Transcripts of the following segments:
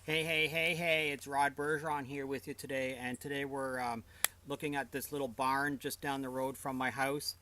Hey, it's Rod Bergeron here with you today, and today we're looking at this little barn just down the road from my house.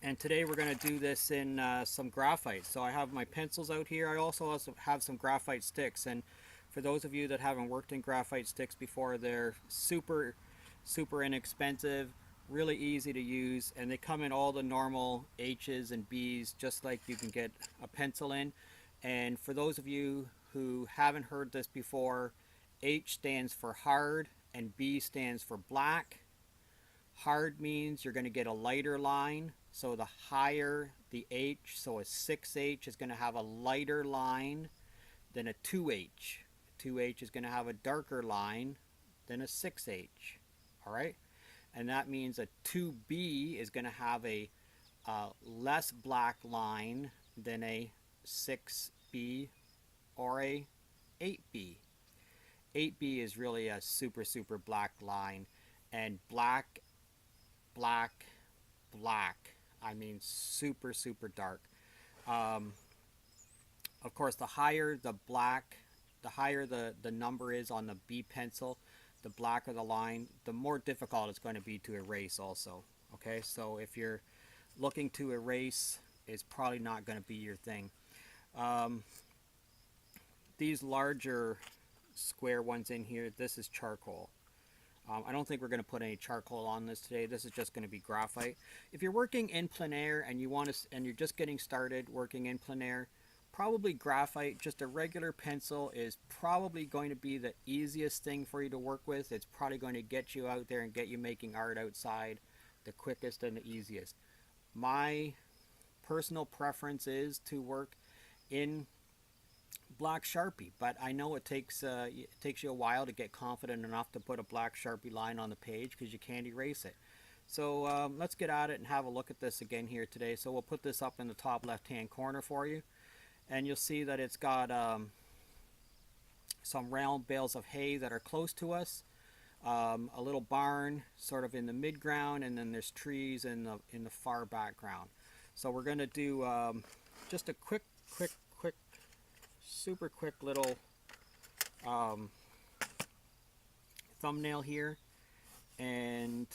And today we're going to do this in some graphite. So I have my pencils out here. I also have some graphite sticks, and for those of you that haven't worked in graphite sticks before, they're super inexpensive, really easy to use, and they come in all the normal H's and B's, just like you can get a pencil in. And for those of you who haven't heard this before, H stands for hard and B stands for black. Hard means you're going to get a lighter line, so the higher the H, so a 6H is going to have a lighter line than a 2H. 2H is going to have a darker line than a 6H. All right? And that means a 2B is going to have a less black line than a 6B or a 8B. 8B is really a super black line, and black, black. I mean super dark. Um, of course, the higher the black, the higher the number is on the B pencil, the blacker the line, the more difficult it's going to be to erase also. Okay, so if you're looking to erase, it's probably not going to be your thing. Um, these larger square ones in here, this is charcoal. I don't think we're going to put any charcoal on this today. This is just going to be graphite. If you're working in plein air and and you're just getting started working in plein air, probably graphite, just a regular pencil, is probably going to be the easiest thing for you to work with. It's probably going to get you out there and get you making art outside the quickest and the easiest. My personal preference is to work in black Sharpie, but I know it takes you a while to get confident enough to put a black Sharpie line on the page because you can't erase it. So let's get at it and have a look at this again here today. So we'll put this up in the top left hand corner for you, and you'll see that it's got some round bales of hay that are close to us, a little barn sort of in the mid ground, and then there's trees in the far background. So we're going to do just a quick super quick little um, thumbnail here. And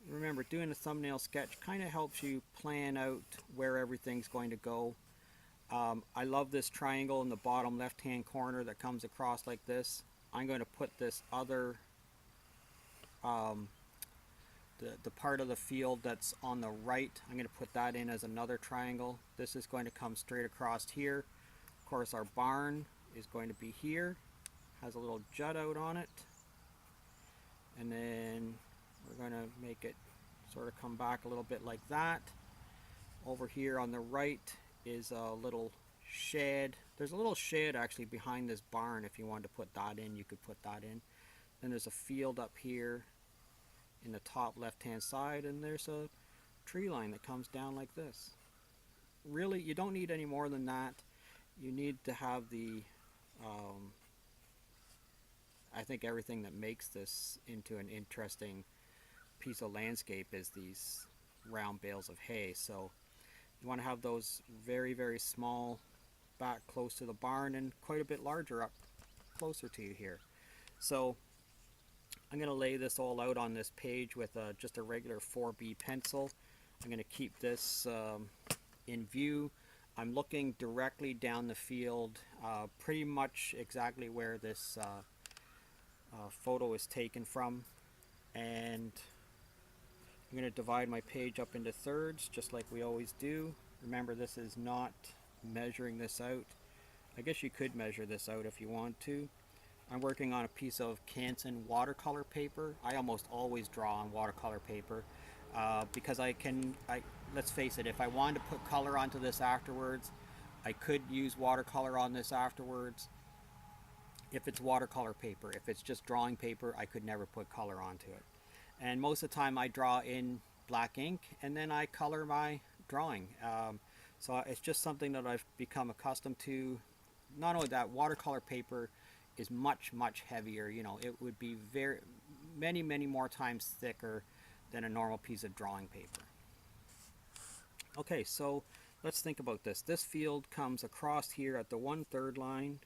remember, doing a thumbnail sketch kind of helps you plan out where everything's going to go. I love this triangle in the bottom left hand corner that comes across like this. I'm going to put this other um, the part of the field that's on the right, I'm going to put that in as another triangle. This is going to come straight across here. Of course, our barn is going to be here, has a little jut out on it, and then we're going to make it sort of come back a little bit like that. Over here on the right is a little shed. There's a little shed actually behind this barn. If you wanted to put that in, you could put that in. Then there's a field up here in the top left hand side, and there's a tree line that comes down like this. Really, you don't need any more than that. You need to have the I think everything that makes this into an interesting piece of landscape is these round bales of hay. So you want to have those very small back close to the barn, and quite a bit larger up closer to you here. So I'm going to lay this all out on this page with just a regular 4B pencil. I'm going to keep this in view. I'm looking directly down the field, pretty much exactly where this photo is taken from. And I'm going to divide my page up into thirds, just like we always do. Remember, this is not measuring this out. I guess you could measure this out if you want to. I'm working on a piece of Canson watercolor paper. I almost always draw on watercolor paper because let's face it, if I wanted to put color onto this afterwards, I could use watercolor on this afterwards. If it's watercolor paper, if it's just drawing paper, I could never put color onto it. And most of the time I draw in black ink and then I color my drawing. So it's just something that I've become accustomed to. Not only that, watercolor paper is much heavier. You know, it would be many more times thicker than a normal piece of drawing paper. Okay, so let's think about this. This field comes across here at the 1/3 line,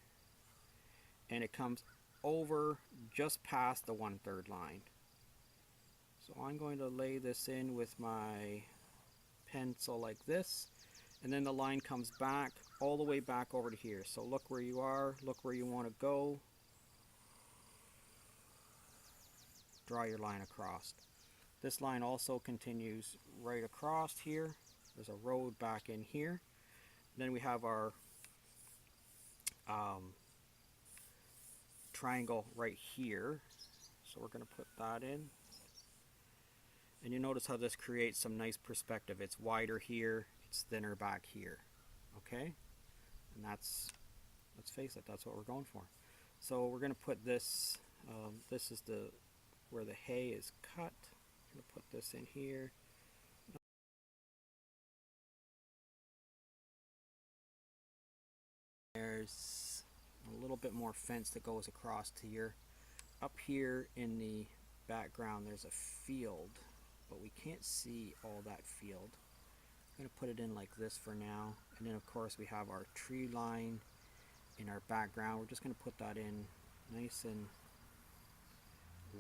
and it comes over just past the 1/3 line. So I'm going to lay this in with my pencil like this, and then the line comes back all the way back over to here. So look where you are, look where you want to go, draw your line across. This line also continues right across here. There's a road back in here. Then we have our triangle right here. So we're going to put that in. And you notice how this creates some nice perspective. It's wider here, it's thinner back here. Okay? And that's, let's face it, that's what we're going for. So we're going to put this, this is the where the hay is cut. I'm going to put this in here. There's a little bit more fence that goes across to here. Up here in the background there's a field, but we can't see all that field. I'm going to put it in like this for now, and then of course we have our tree line in our background. We're just going to put that in nice and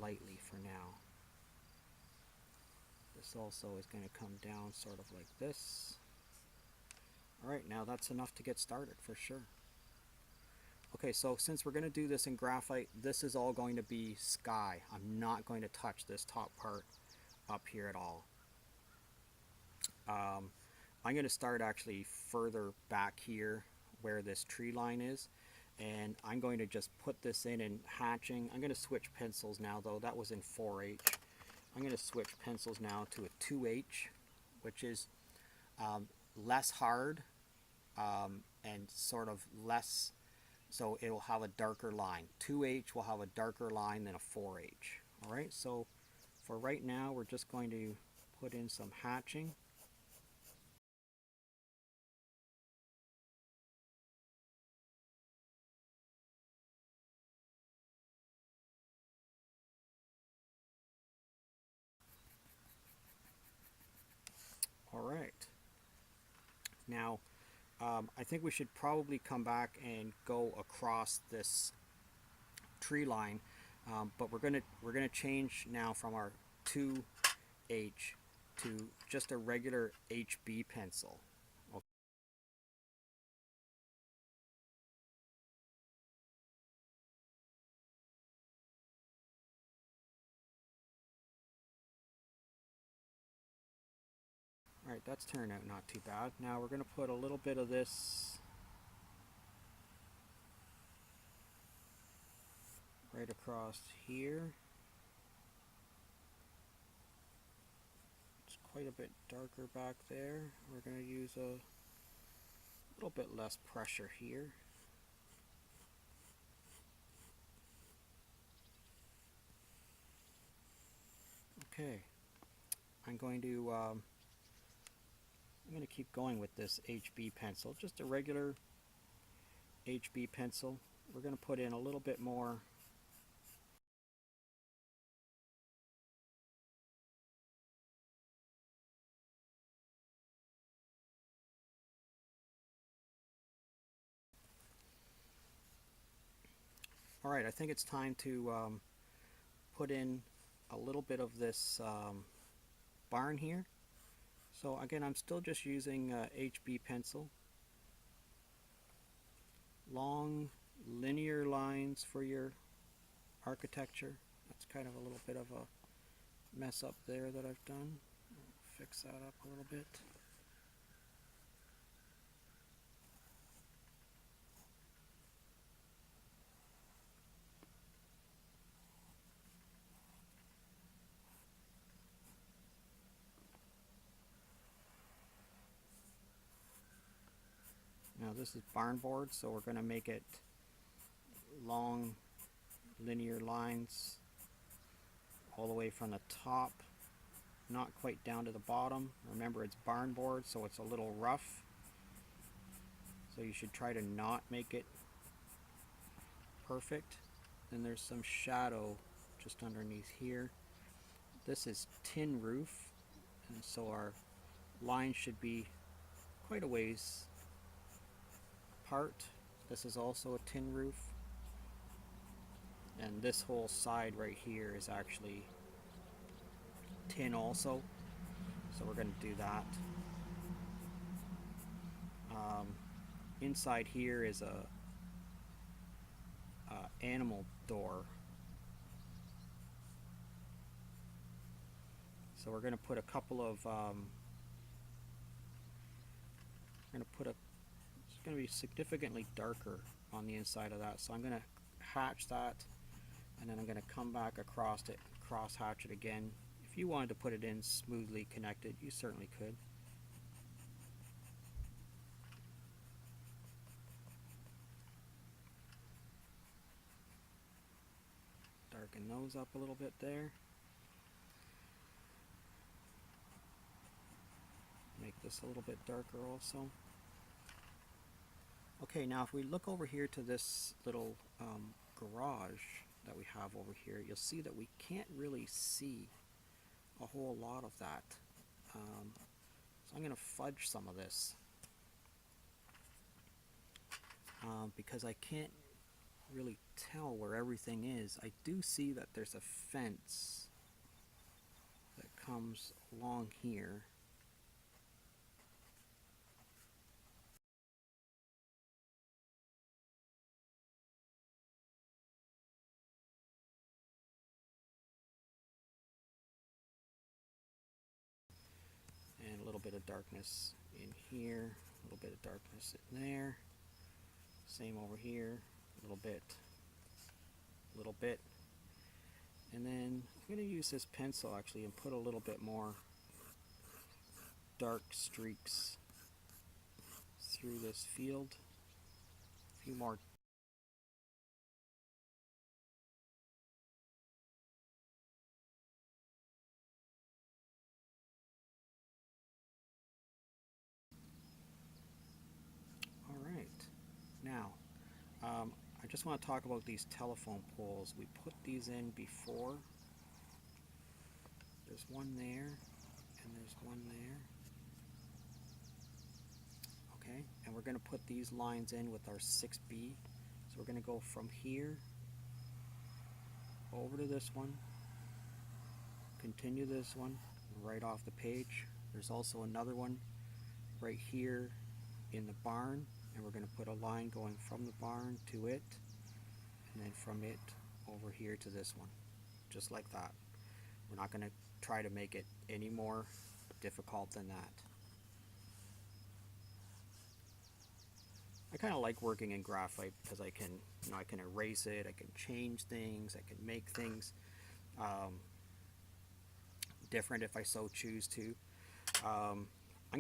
lightly for now. This also is going to come down sort of like this. Alright, now that's enough to get started for sure. Okay, so since we're going to do this in graphite, this is all going to be sky. I'm not going to touch this top part up here at all. I'm going to start actually further back here where this tree line is, and I'm going to just put this in hatching. I'm going to switch pencils now though. That was in 4H. I'm going to switch pencils now to a 2H, which is less hard and sort of less, so it will have a darker line. 2H will have a darker line than a 4H. Alright, so for right now we're just going to put in some hatching. Alright, now I think we should probably come back and go across this tree line, but we're gonna change now from our 2H to just a regular HB pencil. Okay. Alright, that's turned out not too bad. Now we're gonna put a little bit of this right across here. It's quite a bit darker back there. We're going to use a little bit less pressure here. Okay, I'm going to keep going with this HB pencil, just a regular HB pencil. We're going to put in a little bit more . Alright, I think it's time to put in a little bit of this barn here. So again, I'm still just using HB pencil. Long linear lines for your architecture. That's kind of a little bit of a mess up there that I've done. I'll fix that up a little bit. Now this is barn board, so we're going to make it long linear lines all the way from the top, not quite down to the bottom. Remember, it's barn board, so it's a little rough, so you should try to not make it perfect. Then there's some shadow just underneath here. This is tin roof, and so our line should be quite a ways apart. This is also a tin roof. And this whole side right here is actually tin also, so we're going to do that. Inside here is a animal door, so we're going to put a couple of we're going to put a it's going to be significantly darker on the inside of that, so I'm going to hatch that, and then I'm going to come back across it, cross hatch it again. If you wanted to put it in smoothly connected, you certainly could. Darken those up a little bit there. Make this a little bit darker also. Okay, now if we look over here to this little garage that we have over here, you'll see that we can't really see a whole lot of that. So I'm going to fudge some of this because I can't really tell where everything is. I do see that there's a fence that comes along here. And a little bit of darkness in here, a little bit of darkness in there, same over here, a little bit, and then I'm going to use this pencil actually and put a little bit more dark streaks through this field, a few more. Alright, now I just want to talk about these telephone poles. We put these in before. There's one there, and there's one there. Okay, and we're going to put these lines in with our 6B. So we're going to go from here over to this one, continue this one, right off the page. There's also another one right here in the barn, and we're going to put a line going from the barn to it, and then from it over here to this one, just like that. We're not going to try to make it any more difficult than that. I kind of like working in graphite because I can, I can erase it, I can change things, I can make things different if I so choose to. I'm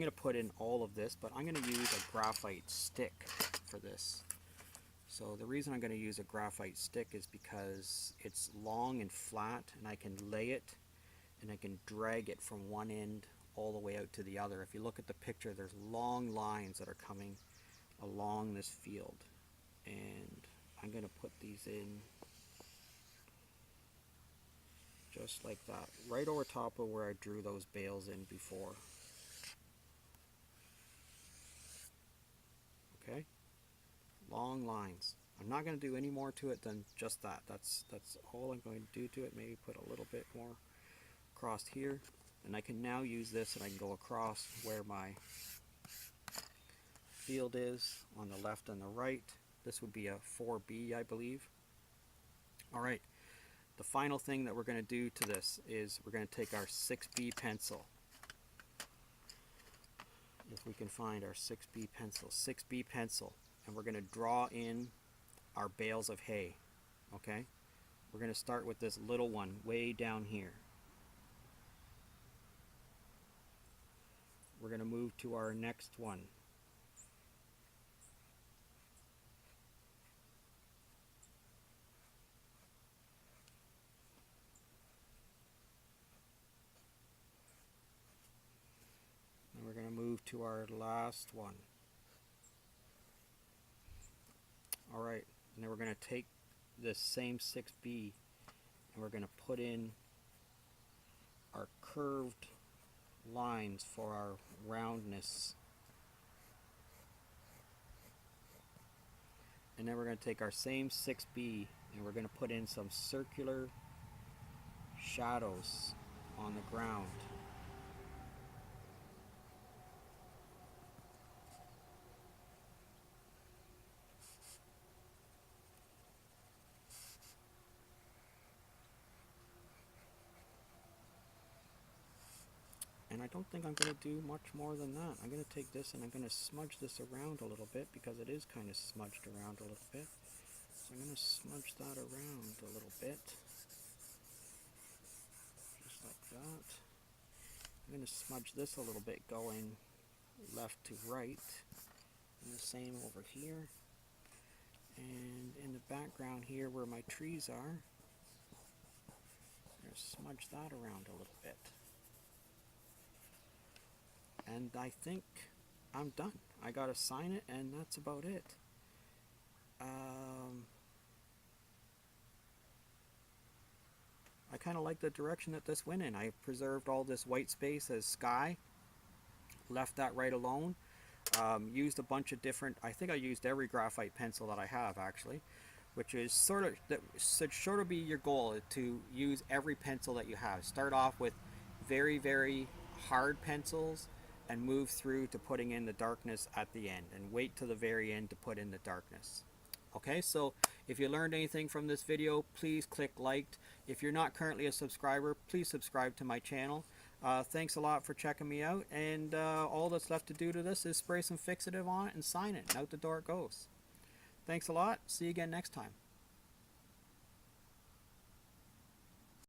going to put in all of this, but I'm going to use a graphite stick for this. So the reason I'm going to use a graphite stick is because it's long and flat, and I can lay it and I can drag it from one end all the way out to the other. If you look at the picture, there's long lines that are coming along this field, and I'm going to put these in just like that, right over top of where I drew those bales in before. Okay, long lines. I'm not going to do any more to it than just that. That's all I'm going to do to it. Maybe put a little bit more across here, and I can now use this and I can go across where my field is on the left and the right. This would be a 4B, I believe. Alright, the final thing that we're going to do to this is we're going to take our 6B pencil. If we can find our 6B pencil, and we're going to draw in our bales of hay. Okay, we're going to start with this little one way down here. We're going to move to our next one. And we're going to move to our last one. Alright, and then we're going to take this same 6B and we're going to put in our curved lines for our roundness. And then we're going to take our same 6B And we're going to put in some circular shadows on the ground. And I don't think I'm going to do much more than that. I'm going to take this and I'm going to smudge this around a little bit because it is kind of smudged around a little bit. So I'm going to smudge that around a little bit. Just like that. I'm going to smudge this a little bit going left to right. And the same over here. And in the background here where my trees are, I'm going to smudge that around a little bit. And I think I'm done. I gotta sign it and that's about it. I kind of like the direction that this went in. I preserved all this white space as sky, left that right alone. Used a bunch of different, I think I used every graphite pencil that I have actually, which is sort of, that should sort of be your goal, to use every pencil that you have. Start off with very, very hard pencils and move through to putting in the darkness at the end, and wait till the very end to put in the darkness. Okay, so if you learned anything from this video, please click like. If you're not currently a subscriber, please subscribe to my channel. Thanks a lot for checking me out, and all that's left to do to this is spray some fixative on it and sign it, and out the door it goes. Thanks a lot. See you again next time.